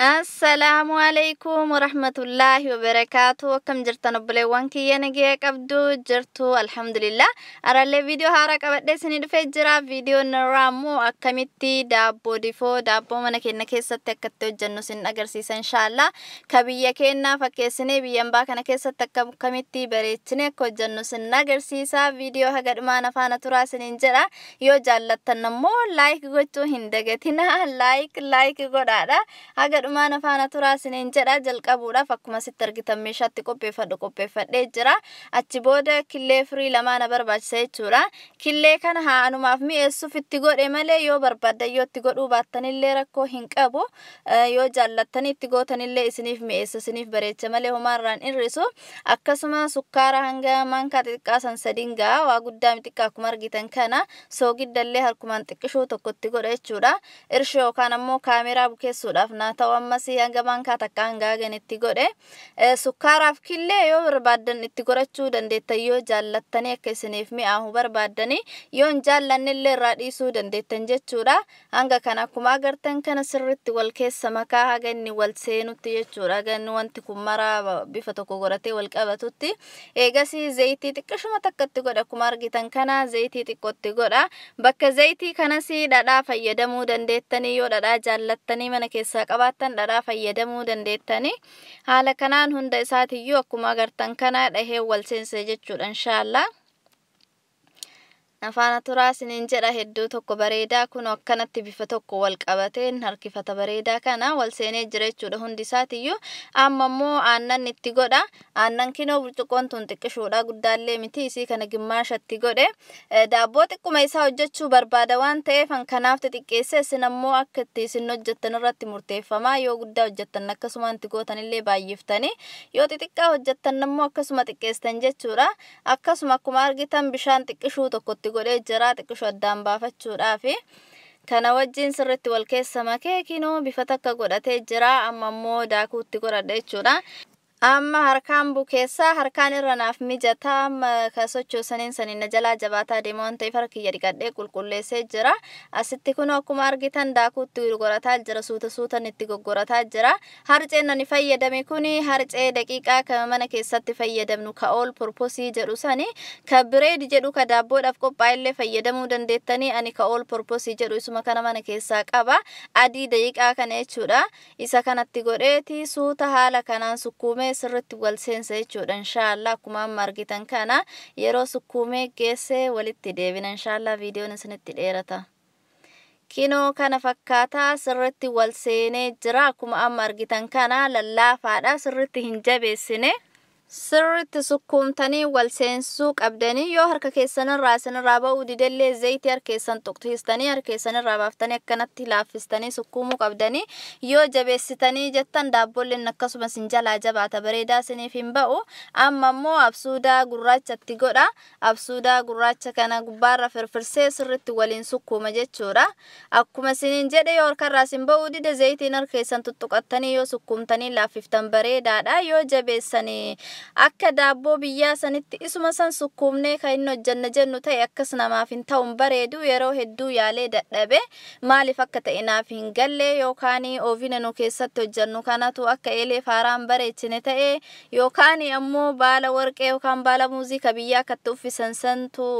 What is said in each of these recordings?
Assalamualaikum warahmatullahi wabarakatuh. Akkam jirtan obboleewwan kiyya nagee qabdu jirtu alhamdulillah. Aralle video haaraa qabadhee isinii dhufee jira. Video narraa immoo akkamitti daabboo difoo daabboo mana keenya keessatti akkatti hojjennu sin agarsiisa inshallah. Ka biyya keenyaa fakkeessinee biyya ambaa kana keessatti akkamitti bareechinee akka hojjennu sin agarsiisa. Video haga dhumaan afaana turaa isiniin jedha. Yoo jaallattan immoo like gochuu hin dagatina. Like godhaadha. Haga mana faana turaa isiniin jedha jalqabuudhaaf akkuma sitti argitan meeshaatti qopheeffadhee jira. Achi booda killee firii lamaan barbaachisa jechuudha. Killee kana haanumaaf mi'eessuuf itti godhe malee yoo barbaaddan yoo itti godhuu baattanillee rakkoo hin qabu. Yoo jaallattanii itti gootanillee isiniif mi'eessa isiniif bareecha malee homaarraan hir'isu. Akkasuma sukkaara hanga maankaa xixiqqaa san sadiin ga'a waa guddaa xiqqaa akkuma argitan kana soogiddaillee harkumaan xiqqishuu tokkotti godha jechuudha. Irshee yookaan ammoo kaameraa bukeessuudhaaf naa ta'u ammasii hanga maankaa takka hanga itti godhe sukkaaraaf killee yoo barbaaddan itti godhachuu dandeettan yoo jaallattanii akka isiniif mi'aahu barbaaddanii yoo hin jaallannillee irraa dhiisuu dandeettan jechuudha. Hanga kana akkuma agartan kana sirriitti wal keessa makaa haga inni wal seenutti jechuudha. Ganni wanti kun maraa bifa tokko godhatee wal qabatutti eegasii zayitii xiqqashuma takkatti godha akkuma argitan kana zayitii xiqqootti godha. Bakka zayitii kanasii dhadhaa fayyadamuu dandeettanii yoo dhadhaa jaallattanii mana keessaa qabaattan dhadhaa fayyadamuu dandeettanii haala kanaan hunda isaatiyyuu akkuma agartan kana dhahee wal seense jechuudha inshallah. Afaana turaa isiniin jedha hedduu tokko bareedaa kun akkanatti bifa tokko wal qabateen harkifata bareedaa kana wal seenee jira jechuudha hundi isaatiyyuu. Amma immoo aannan itti godha. Aannan kinoo burcuqqoon tun xiqqishuudha guddaallee miti isii kana gimmaashatti godhe. Daabboo xiqquma isaa hojjechuu barbaada waan ta'eef kanaaf xiqqeessee isin ammoo akka itti isin hojjettan irratti murteeffama. Yoo guddaa hojjettan akkasuma itti gootanillee baay'iftanii yoo xixiqqaa hojjettan ammoo akkasuma xiqqeessan jechuudha. Akkasuma akkuma argitan bishaan xiqqishuu tokkotti godhee jira xiqqishu addaan baafachuudhaaf kana wajjin sirriitti wal keessa makee kinoo bifa takka godhatee jira. Amma immoo daakuutti godhadha jechuudha. Amma harkaan bukeessa harkaan irra naaf mijataa ka sochoosaniin saniin jalaa jabaataa deema waan ta'eef harkiyya dhiqadhee qulqulleessee jira. Asitti kun akkuma argitan daakuutti gorataa jira suutan itti goggorataa jira. Harceen ani fayyadame kuni harcee daqiiqaa ka mana keessatti fayyadamnu ka all purpose jedhu sani ka bread jedhu ka daabboodhaaf qophaa'ellee fayyadamuu dandeettanii ani ka all purpose jedhu isuma kana mana keessaa qaba. Adii daqiiqaa kana jechuudha. Isa kanatti godheeti suuta haala kanaan sukkuumee sirriitti wal seensa jechuudha inshallah. Akkuma amma argitan kana yeroo sukkuumee geesse walitti deebina inshallah. Viidiyoon isinitti dheerata. Kinoo kana fakkaataa sirriitti wal seenee jira. Akkuma amma argitan kana lallaafaadha sirriitti hin jabeessine. Sirriitti sukkuumtanii wal seensuu qabdanii yoo harka keessanirraa isinirraa ba'uu didellee zayitii harkeessan tuqsiistanii harkeessanirraa baaftanii akkanatti laaffistanii sukkuumuu qabdanii yoo jabeessitanii jettan daabboolleen akkasumas hin jalaa jabaata bareedaa isiniif hin ba'u. Amma immoo absuudaa gurraachatti godha. Absuudaa gurraacha kana gubbaarra firfirsee sirriitti waliin sukkuuma jechuudha. Akkuma isiniin jedhe yoo harkarraa isin ba'uu dide zayitiin harkeessan tuttuqattanii yoo sukkuumtanii laaffiftan bareedaadha. Yoo jabeessanii akka daabboo biyyaa sanitti isuma san sukkuumnee kan inni hojjanna jennu ta'e akkas namaaf hin ta'uun bareedu yeroo hedduu yaalee dadhabe maaliif akka ta'e naaf hin galle yookaan oovina nu keessatti hojjannu kanatu akka eelee faaraan bareechine ta'e yookaan ammoo baala warqee yookaan baala muuzii ka biyyaa akkatti uffisan santu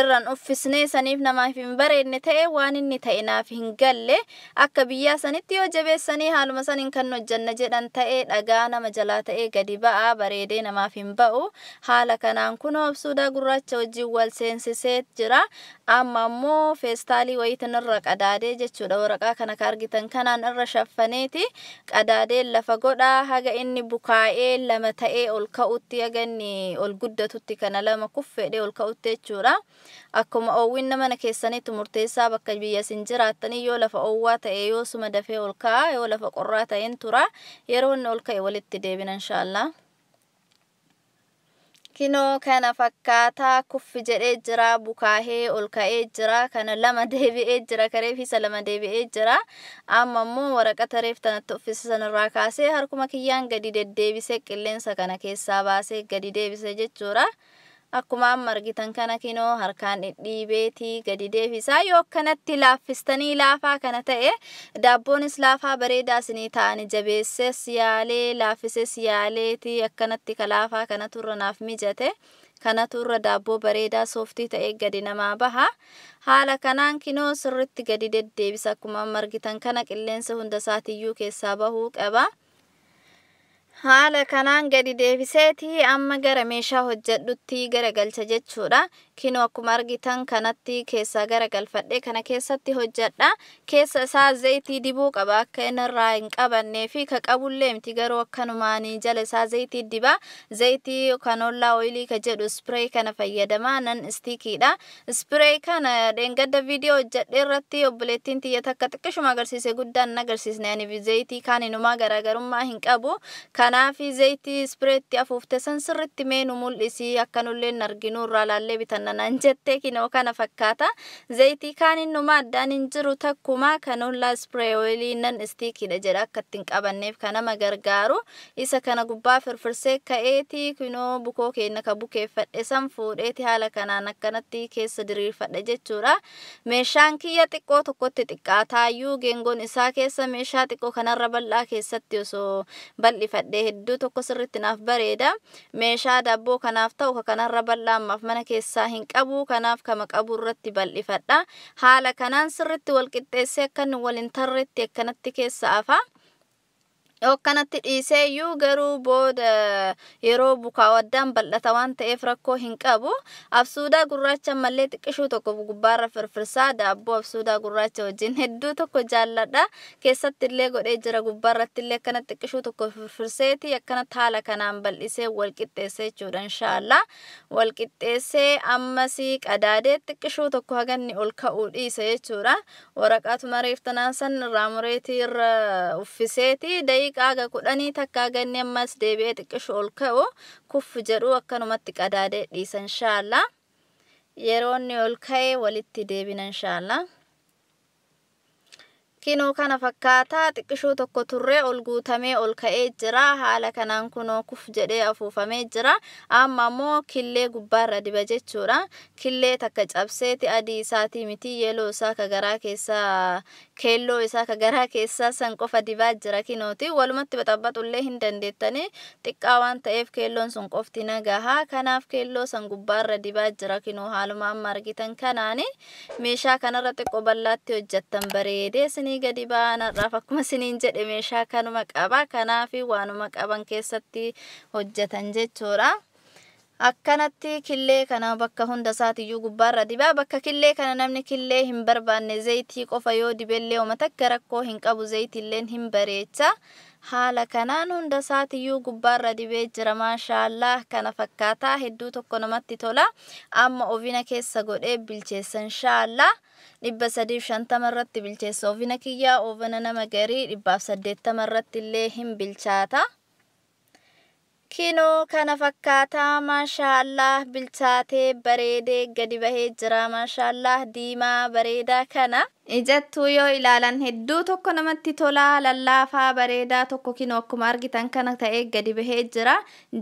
irraan uffisnee saniif namaaf hin bareedne ta'e waan inni ta'e naaf hin galle akka biyyaa sanitti yoo jabeessanii haaluma saniin kan hojjanna jedhan ta'e dhagaa nama jalaa ta'e gadi ba'aa bareedee namaaf hin ba'u. Haala kanaan kun absuudaa gurraacha wajjin wal seensisee jira. Amma immoo feestaalii wayiitiin irra qadaadee jechuudha. Waraqaa kana ka argitan kanaan irra shaffaneeti qadaadee lafa godhaa haga inni bukaa'ee lama ta'ee ol ka'utti haga inni ol guddatutti kana lama kuffeedhee ol ka'utti jechuudha. Akkuma oowwinna mana keessanitti murteessaa bakka biyya isin jiraattanii yoo lafa oowwaa ta'e yoo suma dafee ol ka'a yoo lafa qorraa ta'een tura yeroo inni ol ka'e walitti deebina inshallah. Kinoo kana fakkaataa kuffi jedhee jira bukaahee ol ka'ee jira kana lama deebi'ee jira kareefisa lama deebi'ee jira. Amma immoo waraqata reeftanatti uffisisan irraa kaasee harkuma kiyyaan gadi deddeebisee qilleensa kana keessaa baasee gadi deebisee jechuudha. akkuma amma argitan kana kinoo harkaan dhidhiibeetii gadi deebisaa. Yoo akkanatti laaffistanii laafaa kana ta'e daabboonis laafaa bareedaa isinii ta'ani jabeesses yaalee laaffises yaaleetii akkanatti kalaafaa kanatu irra naaf mijate. Kanatu irra daabboo bareedaa sooftii ta'e gadi namaa baha. Haala kanaan kinoo sirritti gadi deddeebisa. Akkuma amma argitan kana qilleensa hunda isaatiiyyuu keessaa bahuu qaba. Haala kanaan gadi deebiseetii amma gara meeshaa hojjedhutti garagalcha jechuudha. Kinoo akkuma argitan kanatti keessaa garagalfadhee kana keessatti hojjedha. Keessa isaa zayitii dibuu qaba akka inni irraa hin qabannee fi ka qabullee miti garuu akkanumaanii jala isaa zayitii diba. Zayitii kanollaa oilii ka jedhu spray kana fayyadama nan istikiidha. Spray kana dheengadda viidiyoo hojjedhe irratti obboleettiin tiyya takka xiqqishuma agarsiise guddaan agarsiisne ani zayitii kaaninuma garaagarummaa hin qabu. Kanaafi zayitii spreetti afuufte san sirritti mee nu mul'isi akkanulleen arginu irraa laallee bitannan jettee kinoo kana fakkaata. Zayitii kaaninuma addaan hin jiru takkuma kanollaa spray oilii nan istikiidha jedha akka ittiin qabanneef kana nama gargaaru. Isa kana gubbaa firfirsee ka'eetii kinoo bukoo keenya ka bukeeffadhe san fuudheeti haala kanaan akkanatti keessa diriirfadhe jechuudha. Meeshaan kiyya xiqqoo tokkotti xiqqaataayyuu geengoon isaa keessa meeshaa xiqqoo kanarra bal'aa keessatti osoo bal'ifadhe hedduu tokko sirritti naaf bareeda. Meeshaa daabboo kanaaf ta'u kanarra bal'aa ammaaf mana keessaa hin qabu kanaaf kama qabu irratti bal'ifadha. Haala kanaan sirritti wal qixxeessee akka inni wal hin tarretti akkanatti keessa afa. Akkanatti dhiiseeyyuu garuu booda yeroo bukaa waddaan bal'ata waan ta'eef rakkoo hin qabu. Absuudaa gurraacha mallee xiqqishuu tokko gubbaarra firfirsaa daabboo absuudaa gurraacha wajjin hedduu tokko jaalladha. Keessatti illee godhee jira gubbaarratti illee akkana xiqqishuu tokko firfirseeti akkanatti haala kanaan bal'isee wal qixxeessee jechuudha inshaallah. Wal qixxeessee ammasii qadaadee xiqqishuu tokko haganni ol ka'uu dhiise jechuudha. Waraqaatuma reeftanaan san irraa mureetii irra uffiseeti Qaaga kudhanii takka ganni ammas deebi'ee xiqqishu ol ka'u kuffu jedhu akkanumatti qadaadee dhiisa inshaallah. Yeroo inni ol ka'e walitti deebina inshaallah. Kinoo kana fakkaata xiqqishuu tokko turree ol guutamee ol ka'ee jira. Haala kanaan kunoo kuf jedhee afuufamee jira. Amma immoo killee gubbaarra diba jechuudha. Killee takka cabseeti adii isaatii miti yeeloo isaa ka garaa keessaa keelloo isaa ka garaa keessaa san qofa dibaa jira kinooti. Walumatti baxabbaxullee hin dandeettanii xiqqaa waan ta'eef keelloon sun qofti nagaha. Kanaaf keelloo san gubbaarra dibaa jira kinoo haaluma amma argitan kanaani. Meeshaa kanarra xiqqoo bal'aatti hojjettan bareedee gadi baanarraaf akkuma siniin jedhe meeshaa kanuma qaba. Kanaafi waanuma qaban keessatti hojjetan jechuudha. Akkanatti killee kana bakka hunda isaatiiyyuu gubbaarra dibaa. Bakka killee kana namni killee hin barbaanne zayitii qofa yoo dibellee uma takka rakkoo hin qabu zayitiilleen hin bareecha. Haala kanaan hunda isaatiiyyuu gubbaarra dibee jira maashaallah. Kana fakkaataa hedduu tokko namatti tola. Amma ovina keessa godhee bilcheessa inshaallah. 350 irratti bilcheessa ovina kiyyaa ovina nama garii 180 irratti illee hin bilchaata. Kinoo kana fakkaataa maashaallah bilchaatee bareedee gadi bahee jira maashaallah diimaa bareedaa kana. Ijattuu yoo ilaalan hedduu tokko namatti tola lallaafaa bareedaa tokko kinoo akkuma argitan kana ta'ee gadi bahee jira.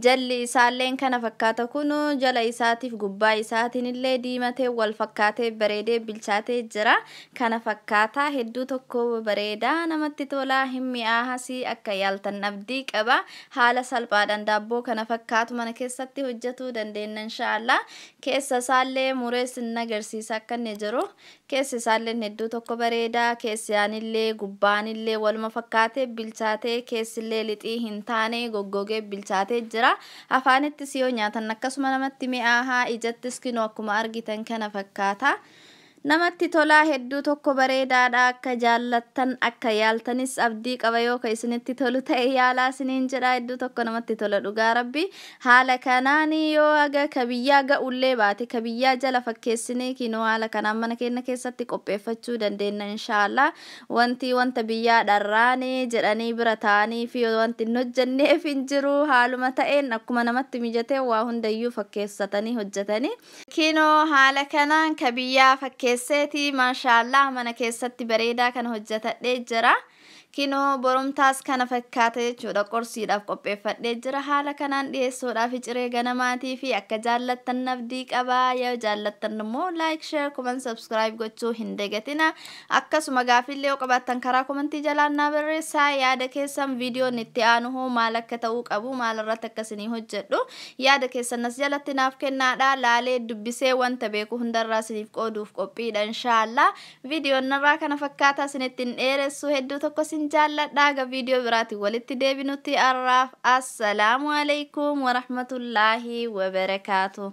Jalli isaalleen kana fakkaata kunu jala isaatiif gubbaa isaatiin illee diimatee wal fakkaatee bareedee bilchaatee jira. Kana fakkaataa hedduu tokko bareedaa namatti tola hin mi'aahasii akka yaaltan abdii qaba. Haala salphaadhaan daabboo kana fakkaatu mana keessatti hojjetuu dandeenya inshaallah. Keessa isaallee mureessin agarsiisa akka inni jiru. Keessa isaallee hedduu tokko bareedaa keessaanillee gubbaanillee waluma fakkaatee bilchaatee keessillee lixii hin taane goggogee bilchaatee jira. Afaanittis yoo nyaatan akkasuma namatti mi'aahaa ijattis kinoo akkuma argitan kana fakkaata. Namatti tolaa hedduu tokko bareedaadha akka jaallattan akka yaaltanis abdii qaba yoo ka isinitti tolu ta'e yaalaa isiniin jedha hedduu tokko namatti tola dhugaa rabbi. Haala kanaan yoo aga ka biyyaa ga'ullee baate ka biyyaa jala fakkeessinee kinoo haala kanaan mana keenya keessatti qopheeffachuu dandeenya inshaallah. Wanta biyyaa dharraanee jedhanii bira taa'anii fi wanti hin hojjenneef hin jiru haaluma ta'een akkuma namatti mijatee waa hundayyuu fakkeessatanii hojjetanii. Kinoo haala kanaan ka biyyaa fakkeessanii maashaallah mana keessatti bareedaa kan hojjetadhee jira. Kinoo borumtaas kana fakkaate jechuudha qorsiidhaaf qopheeffadhee jira haala kanaan dhiyeessuudhaaf ciree ganamaatii fi akka jaallattan nabdii qabaa yoo jaallattan immoo like share comment subscribe gochuu hin dagatina akkasuma gaafillee yoo qabaattan karaa komentii jalaan naa barreessaa yaada keessan viidiyoon itti aanu hoo maal akka ta'uu qabu maal irratti akkasinii hojjedhu yaada keessan as jalatti naaf kennaadha laalee dubbisee wanta beeku hundarraa isiniif qooduuf qophiidha inshaAllah viidiyoon narraa kana fakkaataa isinittiin dheeressu hedduu tokko jaalladhaa ga viidiyoo biraatti walitti deebinutti arraaf assalaamu alaykum wa rahmatullaahi wa barakaatuh